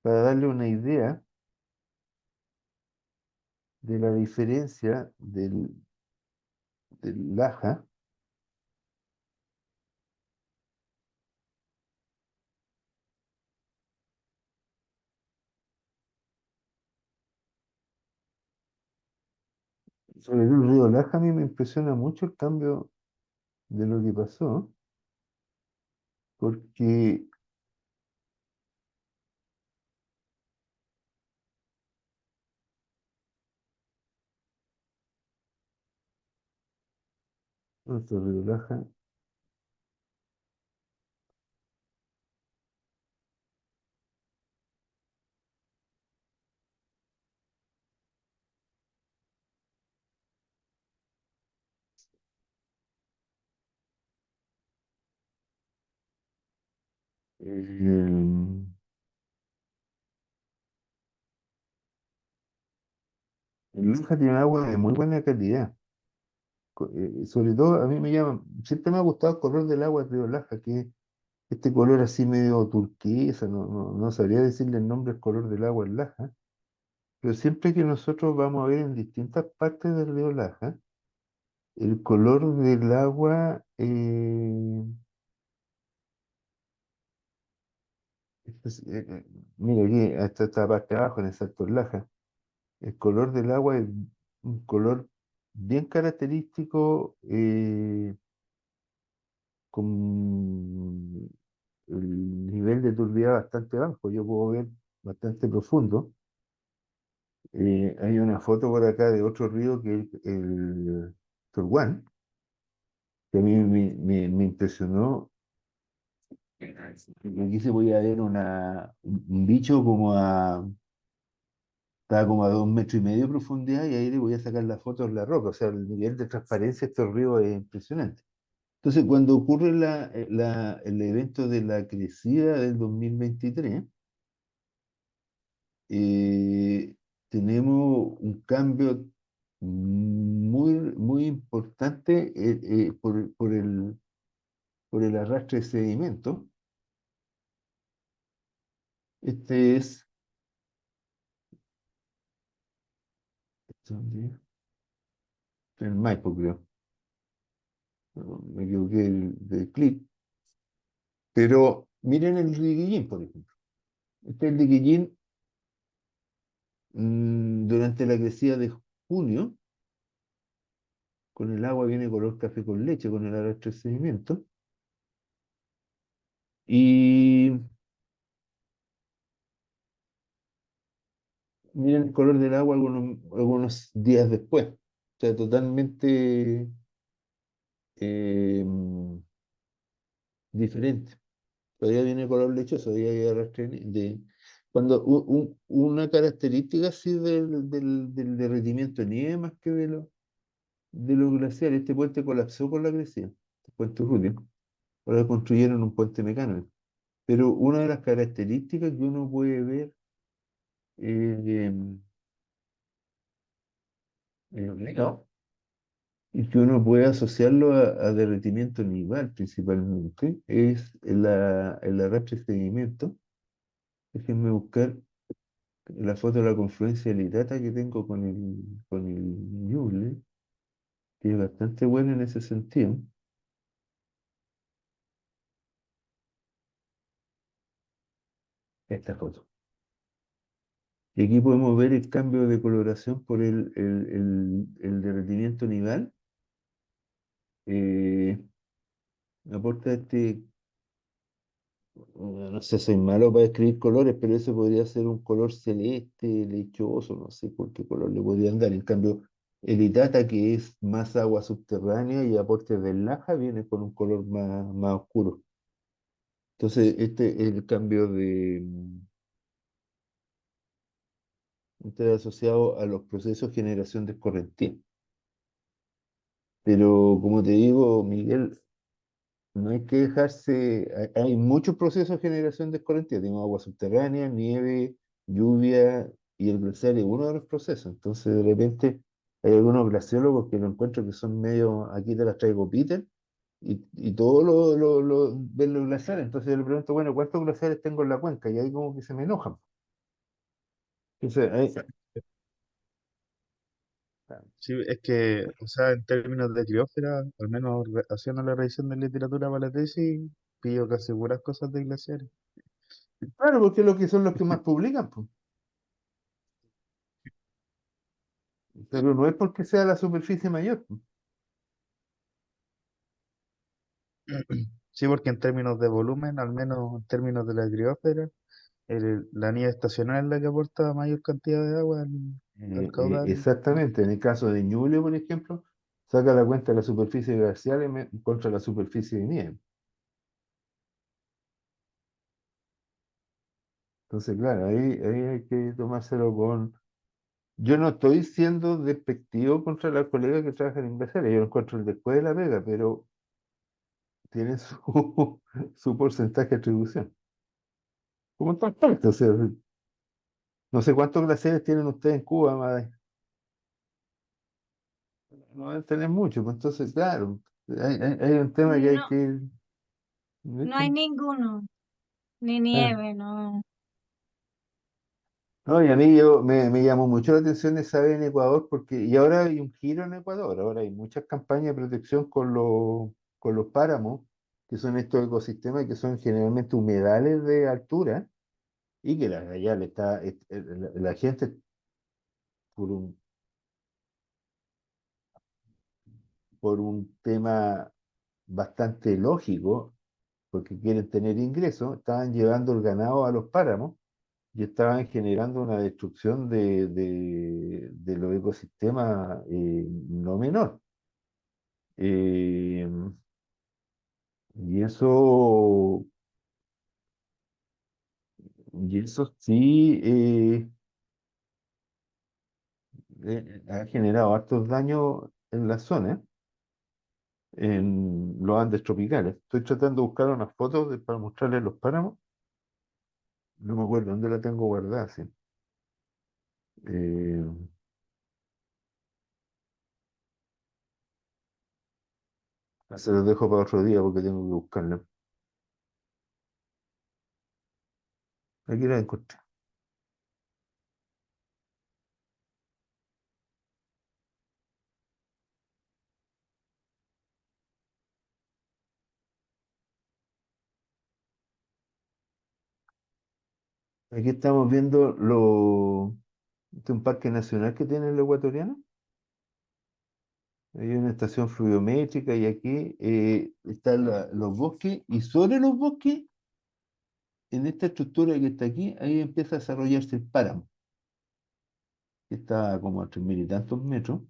para darle una idea de la diferencia del Laja. Sobre el río Laja a mí me impresiona mucho el cambio de lo que pasó, porque nuestro río Laja, el, el Laja tiene agua de muy buena calidad. Sobre todo a mí siempre me ha gustado el color del agua del río Laja, que es este color así medio turquesa, no sabría decirle el nombre del color del agua en Laja, pero siempre que nosotros vamos a ver en distintas partes del río Laja, el color del agua, mira aquí, hasta esta parte de abajo en el Salto del Laja, el color del agua es un color bien característico, con el nivel de turbidez bastante bajo, yo puedo ver bastante profundo. Hay una foto por acá de otro río que es el Turguán, que a mí me impresionó. Aquí se podía ver un bicho estaba como a 2,5 metros de profundidad y ahí le voy a sacar la foto de la roca. O sea, el nivel de transparencia de estos ríos es impresionante. Entonces, cuando ocurre el evento de la crecida del 2023, eh, tenemos un cambio muy importante, por el arrastre de sedimento. Este es, ¿dónde es? En Maipo, creo. No, me equivoqué del clip. Pero miren el Riquillín, por ejemplo. Este es el Riquillín, durante la crecida de junio, con el agua viene color café con leche, con el arrastre de sedimento. Y miren el color del agua algunos días después. O sea, totalmente eh, diferente. Todavía viene color lechoso, todavía hay arrastre cuando una característica así del derretimiento de nieve más que de los glaciares, este puente colapsó con la crecida, el puente Rubio. Ahora construyeron un puente mecánico. Pero una de las características que uno puede ver, eh, no, y que uno puede asociarlo a derretimiento nival principalmente, es el arrastre de sedimento. Déjenme buscar la foto de la confluencia del Itata que tengo con el Ñuble, que es bastante buena en ese sentido. Esta foto. Y aquí podemos ver el cambio de coloración por el derretimiento nival. Eh, aporta no sé, soy malo para escribir colores, pero ese podría ser un color celeste, lechoso, no sé por qué color le podrían dar. En cambio, el Itata, que es más agua subterránea y aporte del Laja, viene con un color más oscuro. Entonces, este es el cambio este es asociado a los procesos de generación de escorrentía. Pero como te digo, Miguel, no hay que dejarse, hay muchos procesos de generación de escorrentía. Tenemos agua subterránea, nieve, lluvia y el glaciar es uno de los procesos. Entonces, de repente, hay algunos glaciólogos que lo encuentro que son medio, aquí te las traigo Peter, y todo ven los glaciares. Entonces yo le pregunto, bueno, ¿cuántos glaciares tengo en la cuenca? Y ahí como que se me enojan. Entonces, Sí, es que, o sea, en términos de criósfera, al menos haciendo la revisión de literatura para la tesis, pillo casi puras cosas de glaciares. claro, porque es lo que son los que más publican, pues. Pero no es porque sea la superficie mayor, pues. Sí, porque en términos de volumen, al menos en términos de la criósfera, la nieve estacional es la que aporta mayor cantidad de agua al caudal. Exactamente, en el caso de Ñuble, por ejemplo, saca la cuenta de la superficie glacial contra la superficie de nieve. Entonces, claro, ahí hay que tomárselo con... Yo no estoy siendo despectivo contra las colegas que trabajan en glaciares, yo lo encuentro el después de la pega, pero tienen su porcentaje de atribución. Como en todas partes, o sea, no sé cuántos glaciares tienen ustedes en Cuba, madre. No deben tener mucho, pues entonces, claro, hay un tema que hay No, que... no hay ¿viste? ninguno, ni Ah. nieve, no. No, y a mí me llamó mucho la atención esa vez en Ecuador, porque, y ahora hay un giro en Ecuador, ahora hay muchas campañas de protección con los páramos, que son estos ecosistemas que son generalmente humedales de altura, y que allá le está, la gente, por por un tema bastante lógico, porque quieren tener ingresos, estaban llevando el ganado a los páramos y estaban generando una destrucción de los ecosistemas no menor. Eh, y eso sí ha generado hartos daños en la zona, en los Andes tropicales. Estoy tratando de buscar unas fotos para mostrarles los páramos. No me acuerdo dónde la tengo guardada, sí. Eh, Se los dejo para otro día porque tengo que buscarla. Aquí la encontré. Aquí estamos viendo este es un parque nacional que tiene el ecuatoriano. Hay una estación fluviométrica y aquí están los bosques y sobre los bosques, en esta estructura que está aquí, ahí empieza a desarrollarse el páramo, que está como a 3000 y tantos metros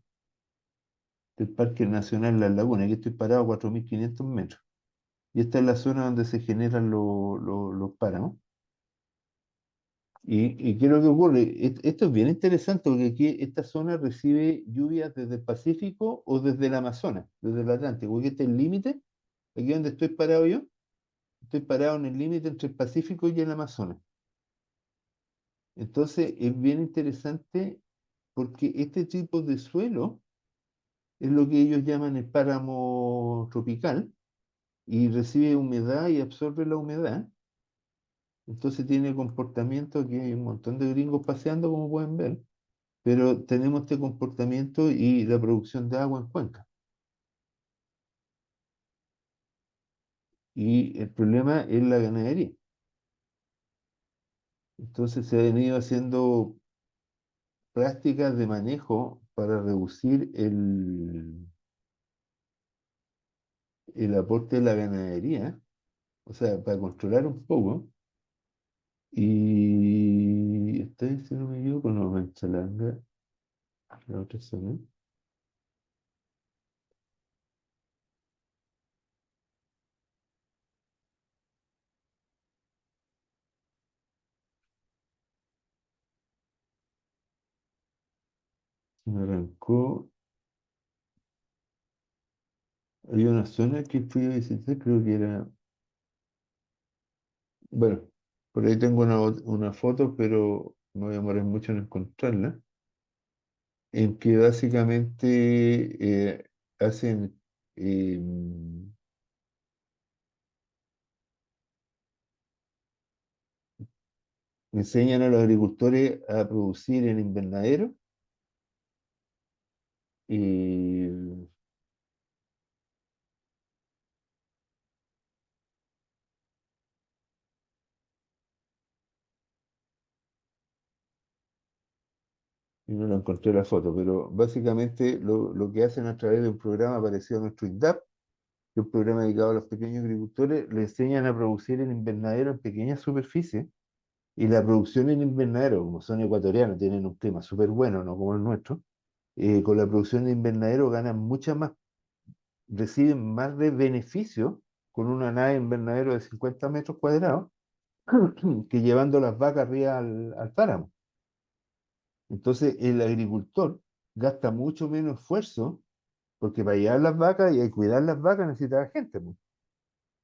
del Parque Nacional Las Lagunas. Aquí estoy parado a 4500 metros. Y esta es la zona donde se generan los páramos. ¿Y qué es lo que ocurre? Esto es bien interesante porque aquí esta zona recibe lluvias desde el Pacífico o desde el Amazonas, desde el Atlántico, porque este es el límite, aquí donde estoy parado yo, estoy parado en el límite entre el Pacífico y el Amazonas. Entonces es bien interesante porque este tipo de suelo es lo que ellos llaman el páramo tropical y recibe humedad y absorbe la humedad. Entonces tiene comportamiento, aquí hay un montón de gringos paseando, como pueden ver, pero tenemos este comportamiento y la producción de agua en cuenca. Y el problema es la ganadería. Entonces se han ido haciendo prácticas de manejo para reducir el aporte de la ganadería, o sea, para controlar un poco. Y este, si no me equivoco, no, Manchalanga, la otra zona. Me arrancó. Había una zona que fui a visitar, creo que era. Bueno, por ahí tengo una foto, pero no voy a demorar mucho en encontrarla, en que básicamente hacen, eh, enseñan a los agricultores a producir en invernadero y, y no la encontré la foto, pero básicamente lo que hacen a través de un programa parecido a nuestro INDAP, que es un programa dedicado a los pequeños agricultores, le enseñan a producir en invernadero en pequeñas superficies. Y la producción en invernadero, como son ecuatorianos, tienen un clima súper bueno, no como el nuestro, con la producción de invernadero ganan mucha más, reciben más de beneficio con una nave invernadero de 50 metros cuadrados que llevando las vacas arriba al páramo. Entonces el agricultor gasta mucho menos esfuerzo porque para llevar las vacas y cuidar las vacas necesita gente, pues.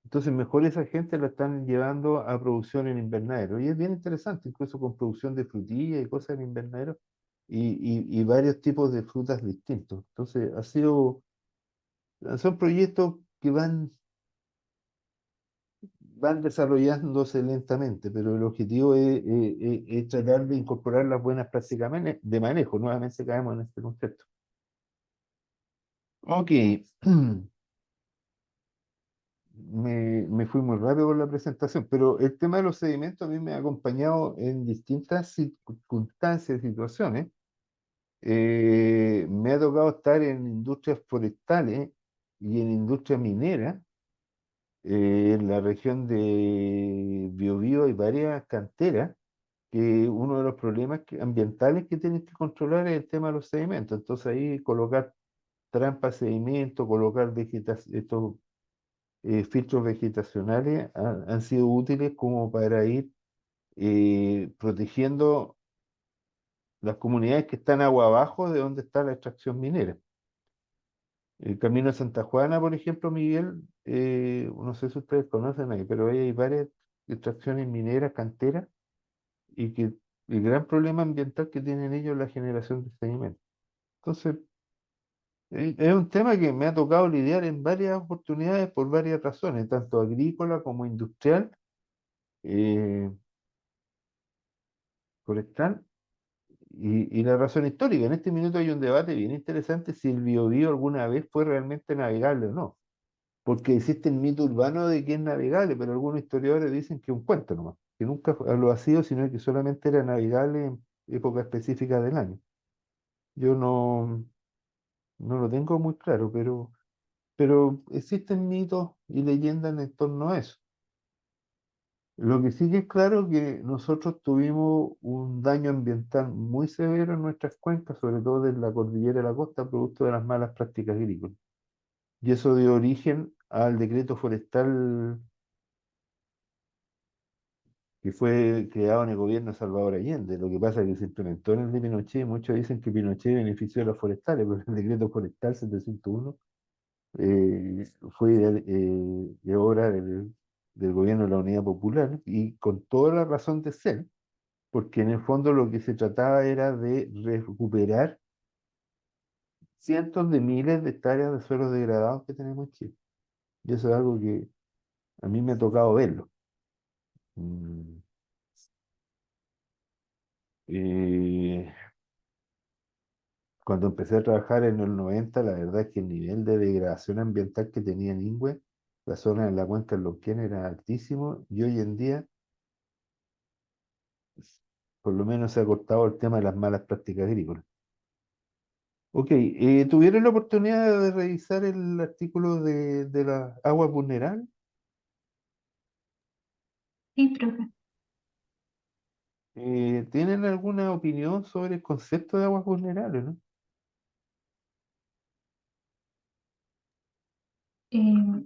Entonces mejor esa gente la están llevando a producción en invernadero. Y es bien interesante, incluso con producción de frutillas y cosas en invernadero y varios tipos de frutas distintos. Entonces son proyectos que van desarrollándose lentamente, pero el objetivo es tratar de incorporar las buenas prácticas de manejo. Nuevamente caemos en este concepto. Ok, me fui muy rápido con la presentación, pero el tema de los sedimentos a mí me ha acompañado en distintas circunstancias, situaciones. Me ha tocado estar en industrias forestales y en industria minera. En la región de Biobío hay varias canteras que uno de los problemas ambientales que tienes que controlar es el tema de los sedimentos. Entonces ahí colocar trampas de sedimento, colocar estos filtros vegetacionales han sido útiles como para ir protegiendo las comunidades que están agua abajo de donde está la extracción minera. El Camino de Santa Juana, por ejemplo, Miguel, no sé si ustedes conocen ahí, pero ahí hay varias extracciones mineras, canteras, y que el gran problema ambiental que tienen ellos es la generación de sedimentos. Entonces, es un tema que me ha tocado lidiar en varias oportunidades por varias razones, tanto agrícola como industrial, eh, forestal, y la razón histórica. En este minuto hay un debate bien interesante si el Biobío alguna vez fue realmente navegable o no. Porque existe el mito urbano de que es navegable, pero algunos historiadores dicen que es un cuento nomás, que nunca lo ha sido, sino que solamente era navegable en época específica del año. Yo no lo tengo muy claro, pero existen mitos y leyendas en torno a eso. Lo que sí que es claro es que nosotros tuvimos un daño ambiental muy severo en nuestras cuencas, sobre todo en la cordillera de la costa, producto de las malas prácticas agrícolas. Y eso dio origen al decreto forestal que fue creado en el gobierno de Salvador Allende. Lo que pasa es que se implementó en el de Pinochet y muchos dicen que Pinochet benefició a los forestales, pero el decreto forestal 701 fue de obra del gobierno de la Unidad Popular y con toda la razón de ser, porque en el fondo lo que se trataba era de recuperar cientos de miles de hectáreas de suelos degradados que tenemos en Chile. Y eso es algo que a mí me ha tocado verlo. Mm, eh, Cuando empecé a trabajar en el 90, la verdad es que el nivel de degradación ambiental que tenía Ningüe, la zona de la cuenca del Lonquén, era altísimo y hoy en día por lo menos se ha cortado el tema de las malas prácticas agrícolas. Ok, ¿tuvieron la oportunidad de revisar el artículo de las aguas vulnerables? Sí, profe. ¿Tienen alguna opinión sobre el concepto de aguas vulnerables, no?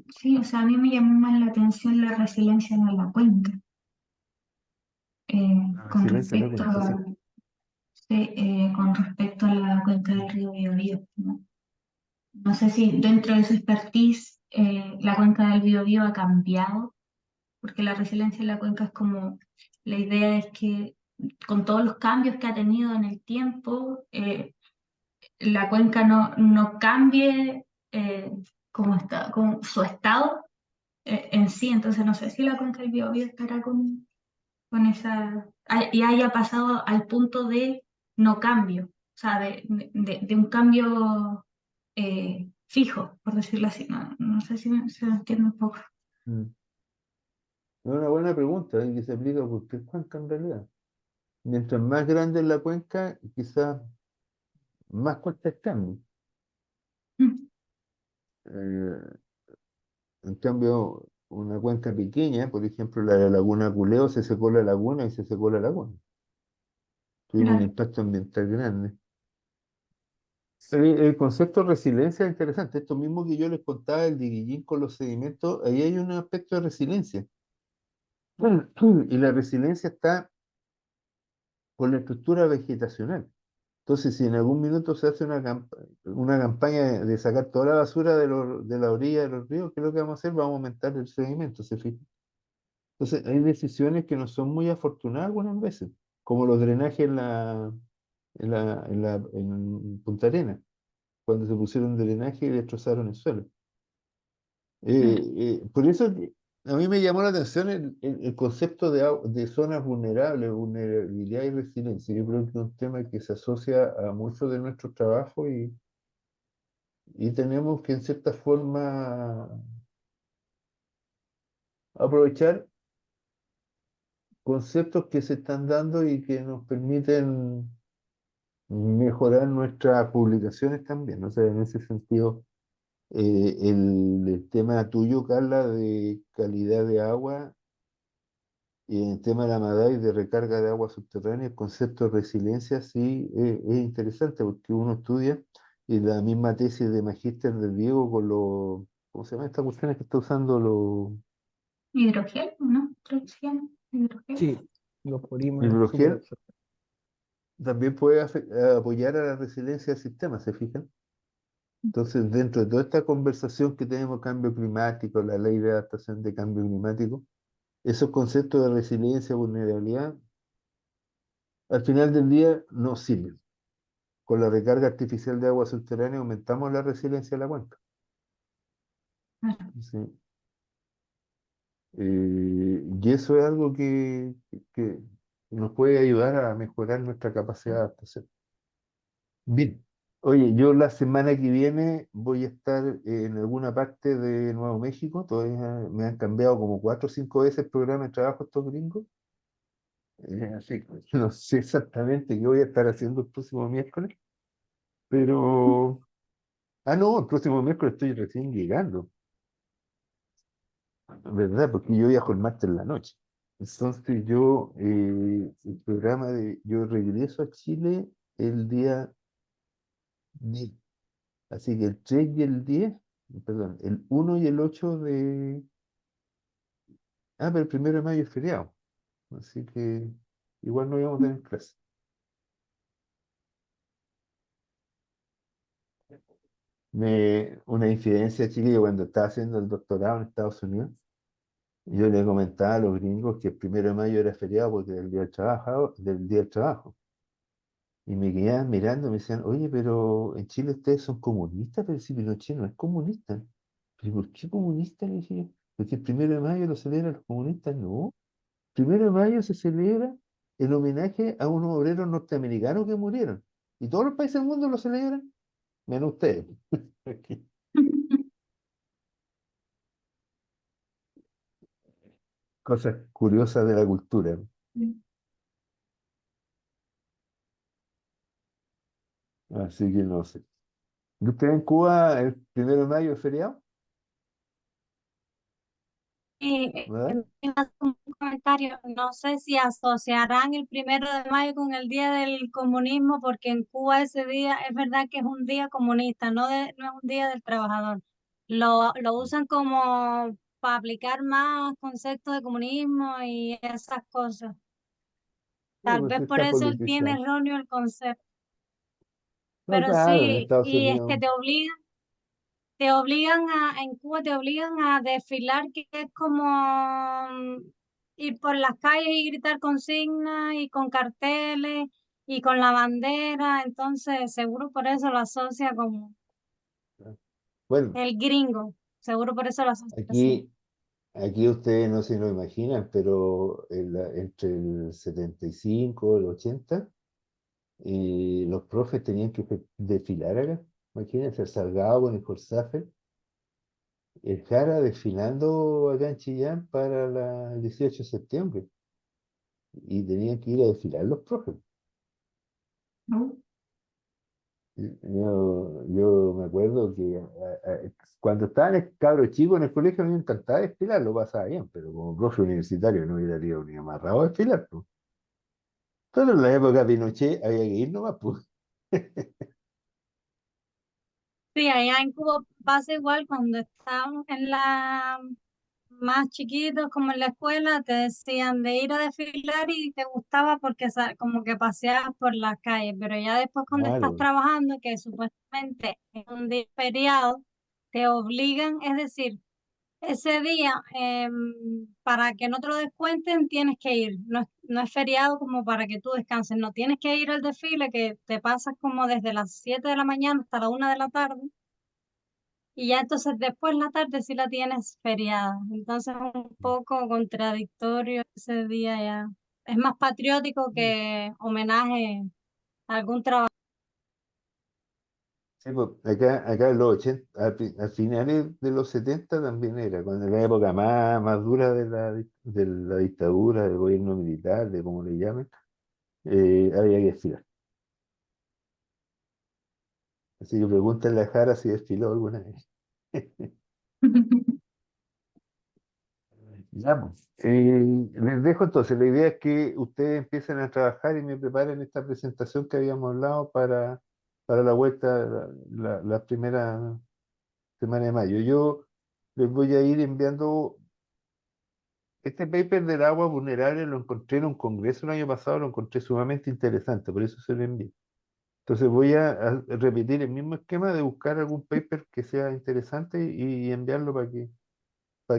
Sí, o sea, a mí me llamó más la atención la resiliencia en la cuenca, La con resiliencia de la respecto cuenca, sí. sí, con respecto a la cuenca del río Biobío, ¿no? No sé si dentro de su expertise la cuenca del Biobío ha cambiado, porque la resiliencia en la cuenca es como, la idea es que con todos los cambios que ha tenido en el tiempo, la cuenca no cambie como está, como su estado en sí. Entonces no sé si la cuenca del Biobío estará con esa, y haya pasado al punto de no cambio, o sea, de un cambio fijo, por decirlo así. No sé si se me entiende un poco. Mm. Es una buena pregunta y que se aplica a cualquier cuenca en realidad. Mientras más grande es la cuenca, quizás más cuesta el cambio. Mm, Eh, en cambio, una cuenca pequeña, por ejemplo, la de la Laguna Culeo, se secó la laguna y se secó la laguna. Tuvimos un claro, impacto ambiental grande. El concepto de resiliencia es interesante. Esto mismo que yo les contaba, el Diguillín con los sedimentos, ahí hay un aspecto de resiliencia. Y la resiliencia está con la estructura vegetacional. Entonces, si en algún minuto se hace una campaña de sacar toda la basura de la orilla de los ríos, ¿qué es lo que vamos a hacer? Vamos a aumentar el sedimento, ¿se fijan? Entonces, hay decisiones que no son muy afortunadas algunas veces, como los drenajes en Punta Arenas, cuando se pusieron drenaje y destrozaron el suelo. claro. Por eso a mí me llamó la atención el concepto de zonas vulnerables, vulnerabilidad y resiliencia. Yo creo que es un tema que se asocia a mucho de nuestro trabajo y tenemos que en cierta forma aprovechar conceptos que se están dando y que nos permiten mejorar nuestras publicaciones también. O sea, en ese sentido, el tema tuyo, Carla, de calidad de agua. Y en el tema de la Madai de recarga de agua subterránea, el concepto de resiliencia sí es interesante porque uno estudia y la misma tesis de magíster del Diego con los, ¿cómo se llama esta cuestión que está usando los Hidrogel, ¿no? Creo que se llama hidrogel. Sí, los polímeros súper hidrogel? absorben. También puede apoyar a la resiliencia del sistema, ¿se fijan? Entonces, dentro de toda esta conversación que tenemos, cambio climático, la ley de adaptación de cambio climático, esos conceptos de resiliencia, vulnerabilidad, al final del día no sirven. Con la recarga artificial de agua subterránea aumentamos la resiliencia de la cuenca. Claro. ¿Sí? Y eso es algo que nos puede ayudar a mejorar nuestra capacidad de adaptación. Bien. Oye, yo la semana que viene voy a estar en alguna parte de Nuevo México. Todavía me han cambiado como 4 o 5 veces el programa de trabajo estos gringos. Así que no sé exactamente qué voy a estar haciendo el próximo miércoles, pero... Ah, no, el próximo miércoles estoy recién llegando. ¿Verdad? Porque yo viajo el martes en la noche. Entonces yo regreso a Chile el día 10. Así que el 3 y el 10, perdón, el 1 y el 8 de... Ah, pero el 1 de mayo es feriado. Así que igual no íbamos a tener clase. Una incidencia, Chile, cuando estaba haciendo el doctorado en Estados Unidos, yo le comentaba a los gringos que el 1 de mayo era feriado porque era el día del día del trabajo. Y me quedaban mirando y me decían, oye, pero en Chile ustedes son comunistas, pero si Pinochet no es comunista. ¿Pero por qué comunista? Le dije yo. Porque el 1 de mayo lo celebran los comunistas. No. 1 de mayo se celebra en homenaje a unos obreros norteamericanos que murieron. Y todos los países del mundo lo celebran, menos ustedes. Cosas curiosas de la cultura. Así que no sé. ¿Y usted en Cuba el 1 de mayo es feriado? Y ¿Verdad? me hace un comentario, no sé si asociarán el 1 de mayo con el día del comunismo, porque en Cuba ese día es verdad que es un día comunista, no es un día del trabajador. Lo usan como para aplicar más conceptos de comunismo y esas cosas. Sí, Tal pues vez sí por está eso él tiene politizado. erróneo el concepto, No, pero claro, en sí, Estados y es que Unidos. en Cuba te obligan a desfilar, que es como ir por las calles y gritar consignas y con carteles y con la bandera, entonces seguro por eso lo asocia como Bueno, el gringo, seguro por eso lo asocia así. aquí, aquí ustedes no se lo imaginan, pero entre el 75 y el 80, los profes tenían que desfilar acá. Imagínense, el Salgado con el Corsafe, el Jara desfilando acá en Chillán para el 18 de septiembre. Y tenían que ir a desfilar los profes. ¿No? Yo me acuerdo que cuando estaba cabro chico en el colegio a mí me encantaba desfilar, lo pasaba bien, pero como profe universitario no hubiera ido ni amarrado a desfilar, pues. Pero en la época de Pinochet había que ir nomás, pues. Sí, allá en Cuba pasa igual cuando estábamos en la más chiquitos, como en la escuela, te decían de ir a desfilar y te gustaba porque como que paseabas por las calles, pero ya después cuando estás Claro. trabajando, que supuestamente es un día feriado, te obligan, es decir, ese día, para que no te lo descuenten, tienes que ir. No es feriado como para que tú descanses, no tienes que ir al desfile que te pasas como desde las 7 de la mañana hasta la 1 de la tarde y ya entonces después la tarde sí la tienes feriada. Entonces es un poco contradictorio ese día ya. Es más patriótico que homenaje a algún trabajo. Sí, pues, acá en los 80, a finales de los 70 también era, cuando era la época más dura de la dictadura, del gobierno militar, de como le llamen, había que desfilar. Así que pregúntale a Jara si desfiló alguna vez. Ya, pues. Les dejo entonces. La idea es que ustedes empiecen a trabajar y me preparen esta presentación que habíamos hablado para la vuelta, la primera semana de mayo. Yo les voy a ir enviando este paper del agua vulnerable, lo encontré en un congreso el año pasado, lo encontré sumamente interesante, por eso se lo envié. Entonces voy a repetir el mismo esquema de buscar algún paper que sea interesante y enviarlo para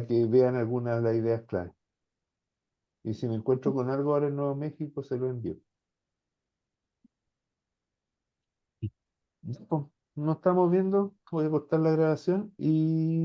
que vean algunas de las ideas clave. Y si me encuentro con algo ahora en Nuevo México, se lo envío. Ya, pues, nos estamos viendo, voy a cortar la grabación y